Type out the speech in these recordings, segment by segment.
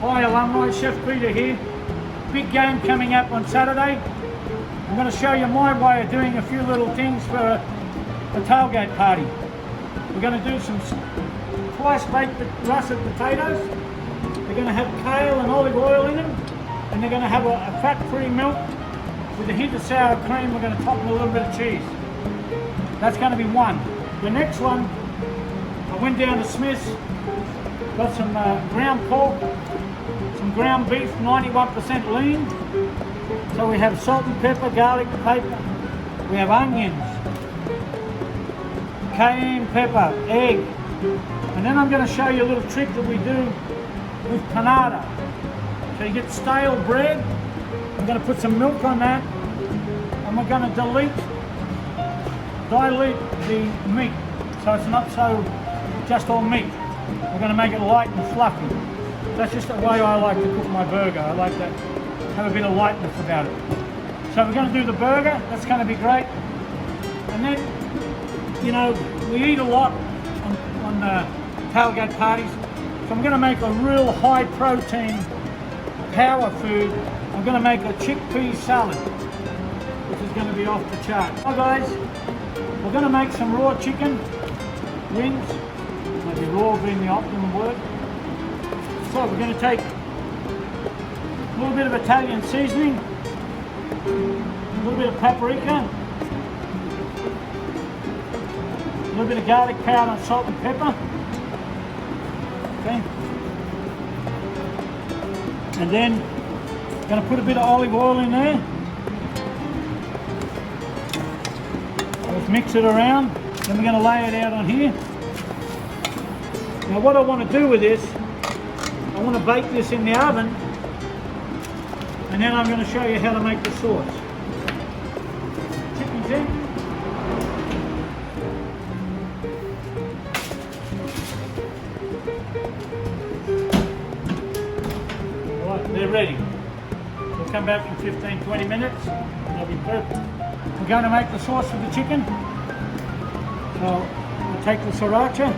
Hi alumni, Chef Peter here. Big game coming up on Saturday. I'm going to show you my way of doing a few little things for a tailgate party. We're going to do some twice baked russet potatoes. They're going to have kale and olive oil in them, and they're going to have a fat-free milk with a hint of sour cream. We're going to top with a little bit of cheese. That's going to be one. The next one, I went down to Smith's, got some ground pork, some ground beef, 91% lean. So we have salt and pepper, garlic, paper. We have onions, cayenne pepper, egg. And then I'm going to show you a little trick that we do with panada. So you get stale bread. I'm going to put some milk on that, and we're going to dilute the meat so it's not so just all meat. We're going to make it light and fluffy. That's just the way I like to cook my burger. I like to have a bit of lightness about it. So we're going to do the burger. That's going to be great. And then, you know, we eat a lot on tailgate parties. So I'm going to make a real high protein power food. I'm going to make a chickpea salad, which is going to be off the chart. Hi guys, we're going to make some raw chicken wings. Maybe raw being the optimum word. So we're going to take a little bit of Italian seasoning, a little bit of paprika, a little bit of garlic powder and salt and pepper. Okay. And then I'm going to put a bit of olive oil in there. Let's mix it around. Then we're going to lay it out on here. Now what I want to do with this, I want to bake this in the oven, and then I'm going to show you how to make the sauce. Chicken's in. Alright, they're ready. We'll come back in 15-20 minutes. They'll be perfect. We're going to make the sauce for the chicken. So we'll take the sriracha.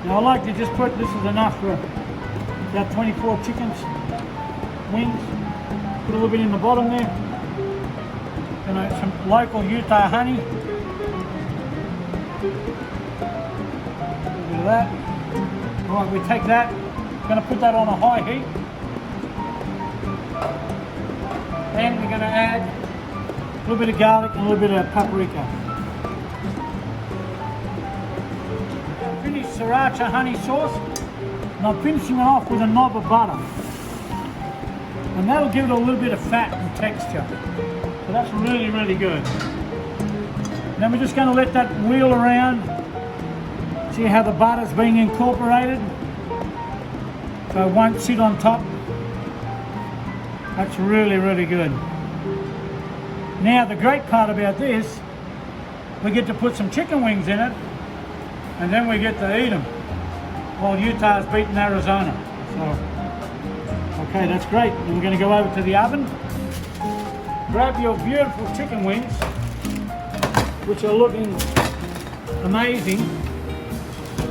Now I like to just put, this is enough for about 24 chickens, wings. Put a little bit in the bottom there. You know, some local Utah honey. A little bit of that. Alright, we take that. Going to put that on a high heat. Then we're going to add a little bit of garlic and a little bit of paprika. Finished sriracha honey sauce, and I'm finishing it off with a knob of butter. And that'll give it a little bit of fat and texture. So that's really, really good. And then we're just going to let that wheel around. See how the butter's being incorporated? So it won't sit on top. That's really, really good. Now the great part about this, we get to put some chicken wings in it, and then we get to eat them while Utah's beating Arizona. So, okay, that's great. And we're going to go over to the oven. Grab your beautiful chicken wings, which are looking amazing.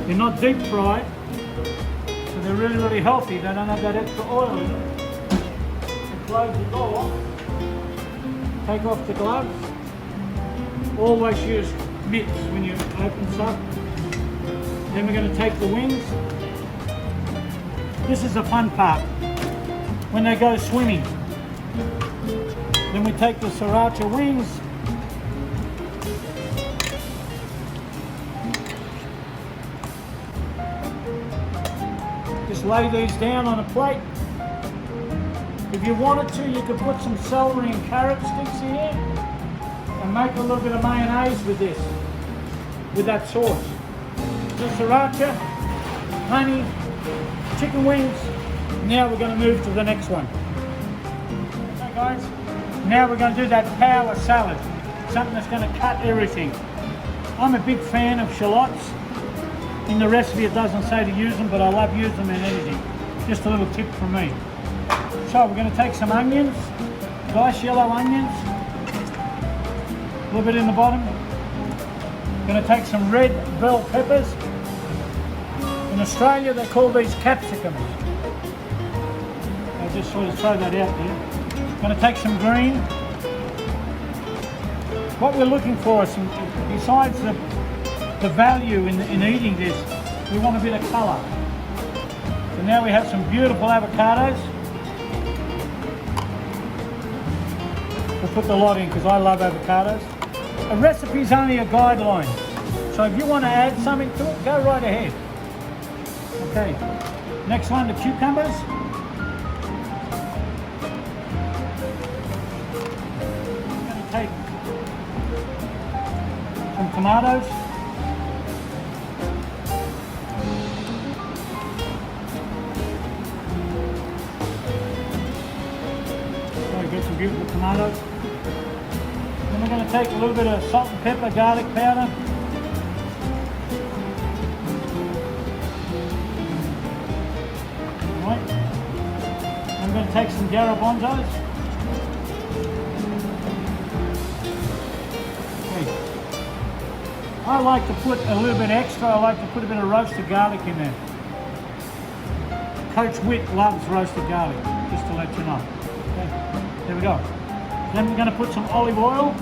They're not deep fried, so they're really, really healthy. They don't have that extra oil in them. Close the door, take off the gloves. Always use mitts when you open stuff. Then we're going to take the wings. This is the fun part, when they go swimming. Then we take the sriracha wings. Just lay these down on a plate. If you wanted to, you could put some celery and carrot sticks here and make a little bit of mayonnaise with this, with that sauce. The sriracha, honey, chicken wings. Now we're going to move to the next one. Okay guys, now we're going to do that power salad, something that's going to cut everything. I'm a big fan of shallots. In the recipe it doesn't say to use them, but I love using them in anything. Just a little tip from me. So we're going to take some onions, nice yellow onions, a little bit in the bottom. We're going to take some red bell peppers. In Australia they call these capsicums. just sort of throw that out there. Going to take some green. What we're looking for is some, besides the value in eating this, we want a bit of colour. So now we have some beautiful avocados. We'll put the lot in because I love avocados. A recipe is only a guideline. So if you want to add something to it, go right ahead. Okay, next one, the cucumbers. I'm going to take some tomatoes. Get some beautiful tomatoes. Then we're going to take a little bit of salt and pepper, garlic powder. Alright. I'm going to take some garbanzos. Okay. I like to put a little bit extra. I like to put a bit of roasted garlic in there. Coach Witt loves roasted garlic, just to let you know. Okay. There we go. Then we're going to put some olive oil.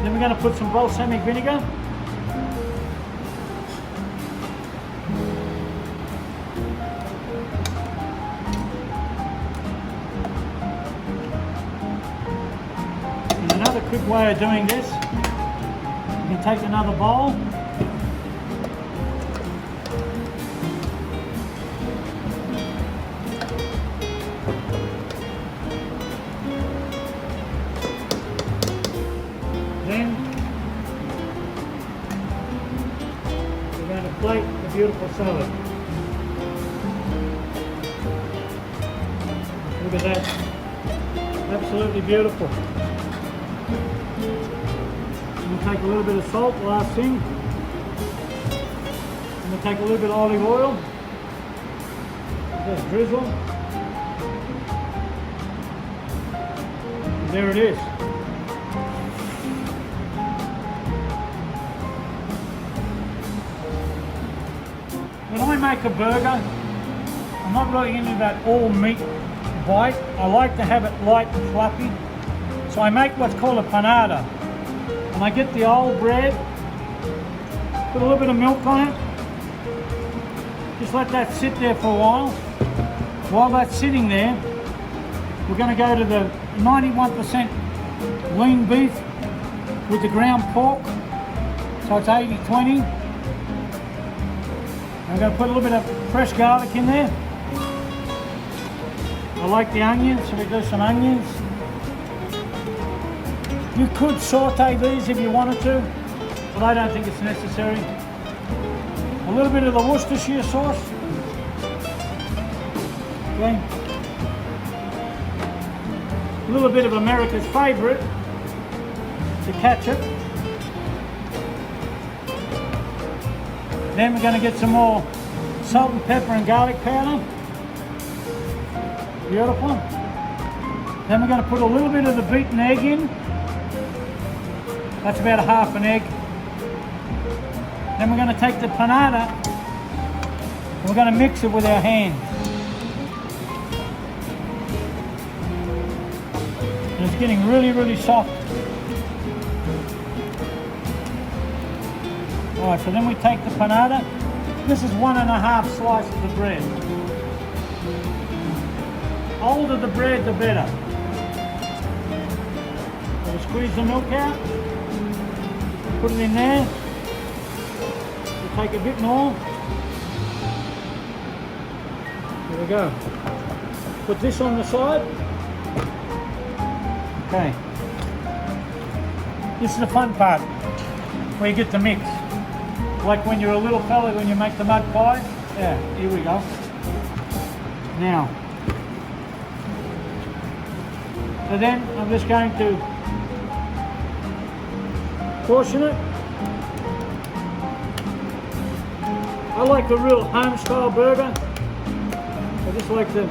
Then we're going to put some balsamic vinegar. And another quick way of doing this, you can take another bowl. Then we're going to plate the beautiful salad. Look at that. Absolutely beautiful. We'll take a little bit of salt, last thing. And we'll take a little bit of olive oil. Just drizzle. And there it is. When I make a burger, I'm not really into that all meat bite. I like to have it light and fluffy. So I make what's called a panada. And I get the old bread, put a little bit of milk on it, just let that sit there for a while. While that's sitting there, we're going to go to the 91% lean beef with the ground pork, so it's 80-20. I'm going to put a little bit of fresh garlic in there. I like the onions, so we do some onions. You could saute these if you wanted to, but I don't think it's necessary. A little bit of the Worcestershire sauce. Okay. A little bit of America's favourite, the ketchup. Then we're going to get some more salt and pepper and garlic powder. Beautiful. Then we're going to put a little bit of the beaten egg in. That's about a half an egg. Then we're going to take the panada and we're going to mix it with our hands. And it's getting really, really soft. Alright, so then we take the panada. This is 1.5 slices of bread. Older the bread, the better. So we'll squeeze the milk out. Put it in there. We'll take a bit more. There we go. Put this on the side. Okay. This is the fun part, where you get to mix. Like when you're a little fella, when you make the mud pies. Yeah, here we go. Now, so then I'm just going to portion it. I like the real home style burger. I just like to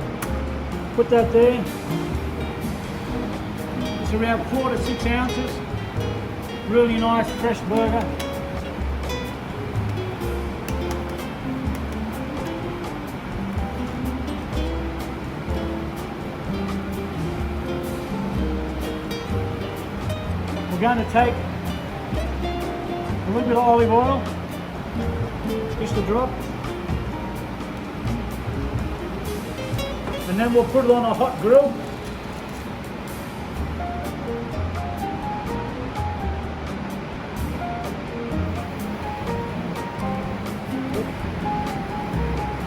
put that there. It's around 4 to 6 ounces. Really nice fresh burger. We're going to take a little bit of olive oil, just a drop, and then we'll put it on a hot grill.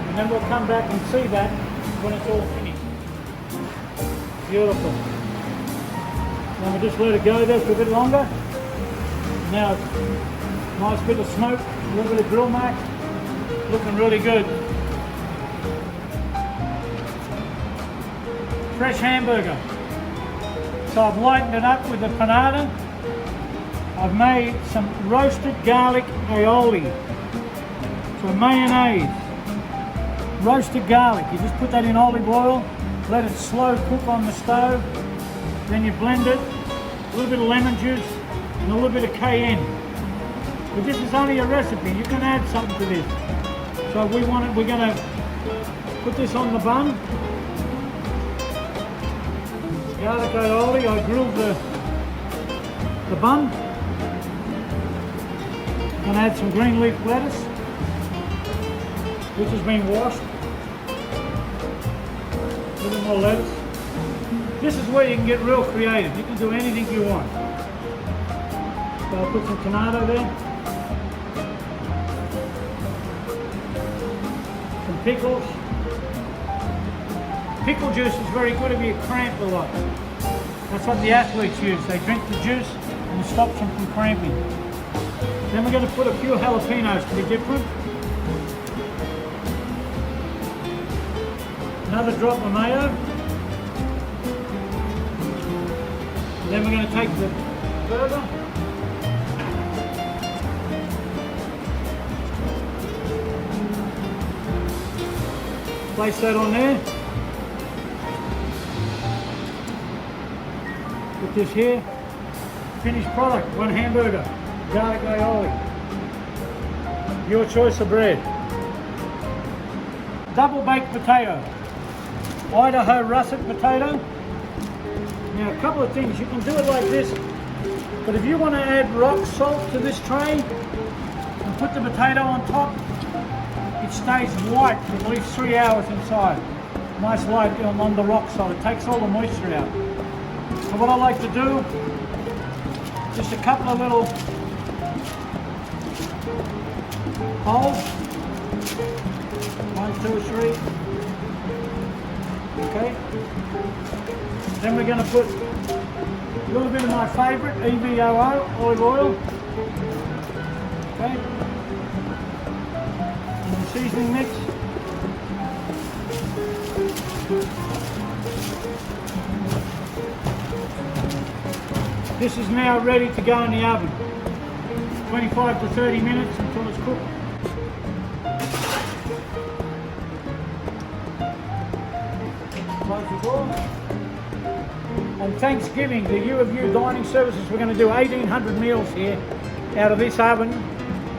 And then we'll come back and see that when it's all finished. Beautiful. Now we just let it go there for a bit longer. Now, nice bit of smoke, a little bit of grill mark, looking really good. Fresh hamburger. So I've lightened it up with the panada. I've made some roasted garlic aioli. So mayonnaise, roasted garlic. You just put that in olive oil, let it slow cook on the stove, then you blend it, a little bit of lemon juice, and a little bit of cayenne. But this is only a recipe. You can add something to this. So we're going to put this on the bun. Garlic aioli. I grilled the bun. Going to add some green leaf lettuce, which has been washed. A little more lettuce. This is where you can get real creative. You can do anything you want. So I'll put some tomato there. Some pickles. Pickle juice is very good if you cramp a lot. That's what the athletes use. They drink the juice and it stops them from cramping. Then we're going to put a few jalapenos to be different. Another drop of mayo. Then we're going to take the burger. Place that on there. Put this here. Finished product, one hamburger, garlic aioli. Your choice of bread. Double baked potato. Idaho russet potato. Now a couple of things, you can do it like this, but if you want to add rock salt to this tray and put the potato on top, it stays white for at least 3 hours inside. Nice light on the rock salt, it takes all the moisture out. So what I like to do, just a couple of little holes, 1, 2, 3. Okay. Then we're going to put a little bit of my favourite, EVOO, olive oil. Okay. And the seasoning mix. This is now ready to go in the oven. 25 to 30 minutes until it's cooked. Close the door. On Thanksgiving, the U of U dining services, we're going to do 1,800 meals here out of this oven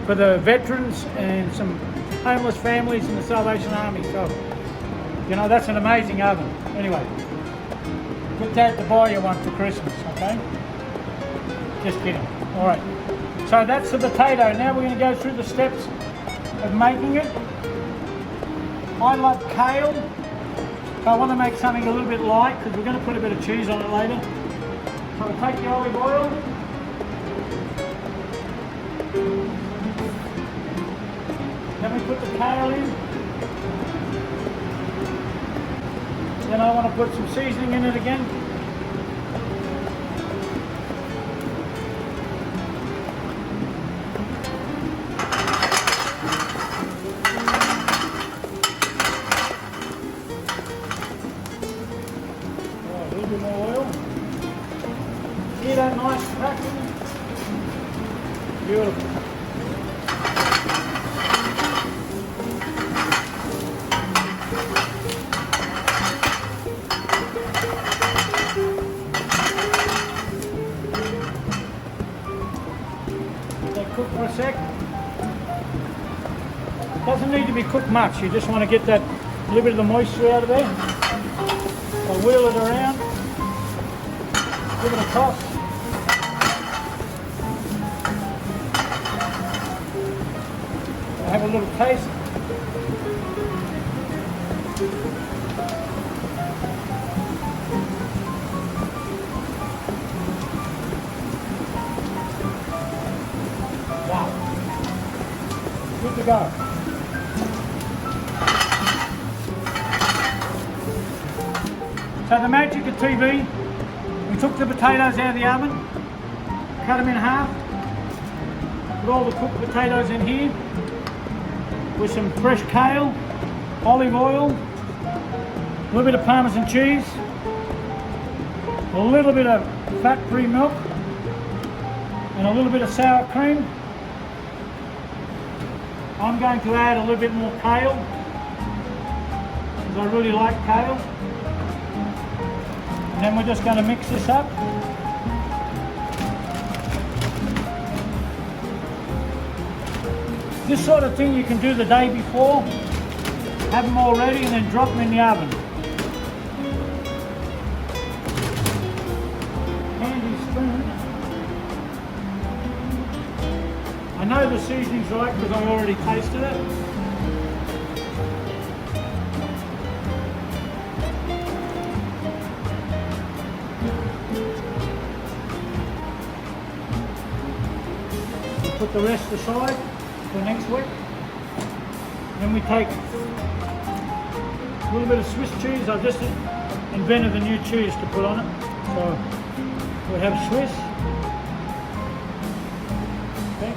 for the veterans and some homeless families in the Salvation Army. So, you know, that's an amazing oven. Anyway, put that to buy you one for Christmas, okay? Just kidding. All right. So that's the potato. Now we're going to go through the steps of making it. I love kale. So I want to make something a little bit light because we're going to put a bit of cheese on it later. So we'll take the olive oil. Then we put the kale in. Then I want to put some seasoning in it again. More oil. See that nice crackling? Beautiful. Doesn't need to be cooked much. You just want to get that little bit of the moisture out of there. So wheel it around, give it a toss. Have a little taste. Wow. Good to go. So the magic of TV, we took the potatoes out of the oven, cut them in half, put all the cooked potatoes in here with some fresh kale, olive oil, a little bit of Parmesan cheese, a little bit of fat-free milk, and a little bit of sour cream. I'm going to add a little bit more kale, because I really like kale. And then we're just going to mix this up. This sort of thing you can do the day before, have them all ready and then drop them in the oven. Handy spoon. I know the seasoning's right because I already tasted it. Put the rest aside for next week. Then we take a little bit of Swiss cheese. I've just invented a new cheese to put on it. So we have Swiss. Okay.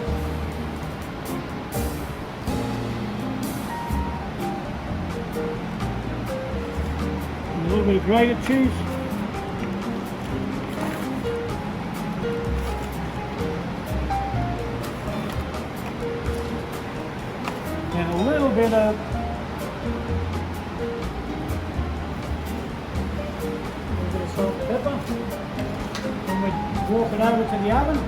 And a little bit of grated cheese. And a little bit of salt and pepper. Then we walk it over to the oven.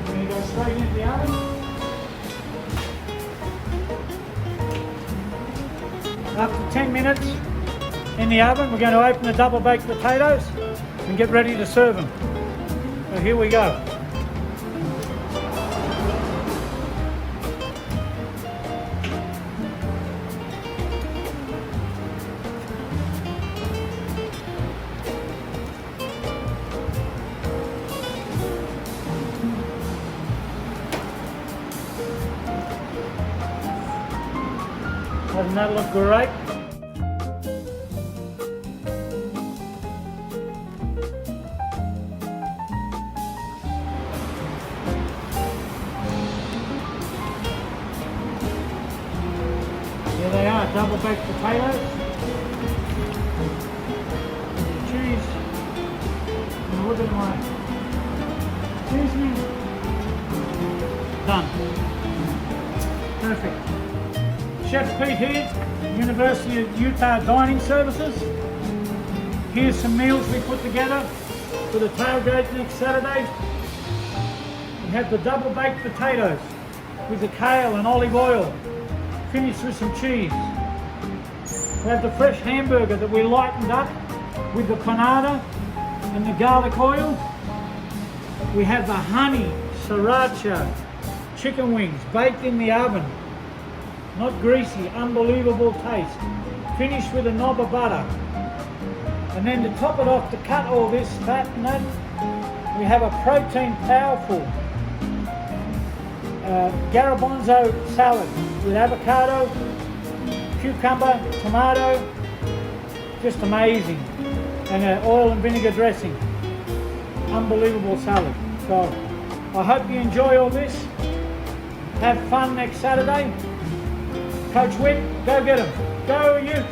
We're going to go straight into the oven. After 10 minutes in the oven, we're going to open the double baked potatoes and get ready to serve them. So here we go. Doesn't that look great? Here they are, double baked potatoes, cheese, and a little bit of my seasoning. Done. Perfect. Chef Pete here, University of Utah Dining Services. Here's some meals we put together for the tailgate next Saturday. We have the double baked potatoes with the kale and olive oil, finished with some cheese. We have the fresh hamburger that we lightened up with the panada and the garlic oil. We have the honey sriracha chicken wings baked in the oven. Not greasy, unbelievable taste. Finished with a knob of butter. And then to top it off, to cut all this fat and that, we have a protein powerful garbanzo salad with avocado, cucumber, tomato, just amazing. And an oil and vinegar dressing. Unbelievable salad. So I hope you enjoy all this. Have fun next Saturday. Coach Witt, go get them. Go you.